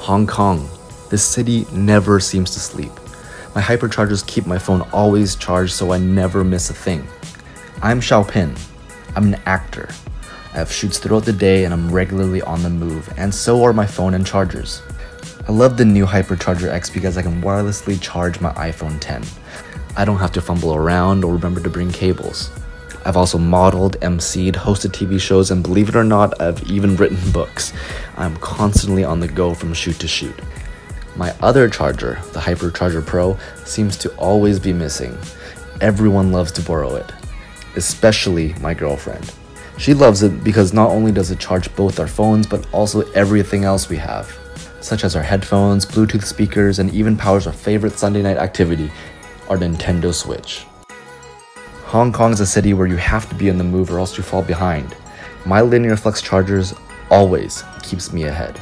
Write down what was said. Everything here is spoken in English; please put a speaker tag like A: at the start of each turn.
A: Hong Kong. This city never seems to sleep. My HyperChargers keep my phone always charged so I never miss a thing. I'm Shao. I'm an actor. I have shoots throughout the day and I'm regularly on the move, and so are my phone and chargers. I love the new HyperCharger X because I can wirelessly charge my iPhone X. I don't have to fumble around or remember to bring cables. I've also modeled, MC'd, hosted TV shows, and believe it or not, I've even written books. I'm constantly on the go from shoot to shoot. My other charger, the HyperCharger Pro, seems to always be missing. Everyone loves to borrow it, especially my girlfriend. She loves it because not only does it charge both our phones, but also everything else we have, such as our headphones, Bluetooth speakers, and even powers our favorite Sunday night activity, our Nintendo Switch. Hong Kong is a city where you have to be in the move or else you fall behind. My LinearFlux chargers always keeps me ahead.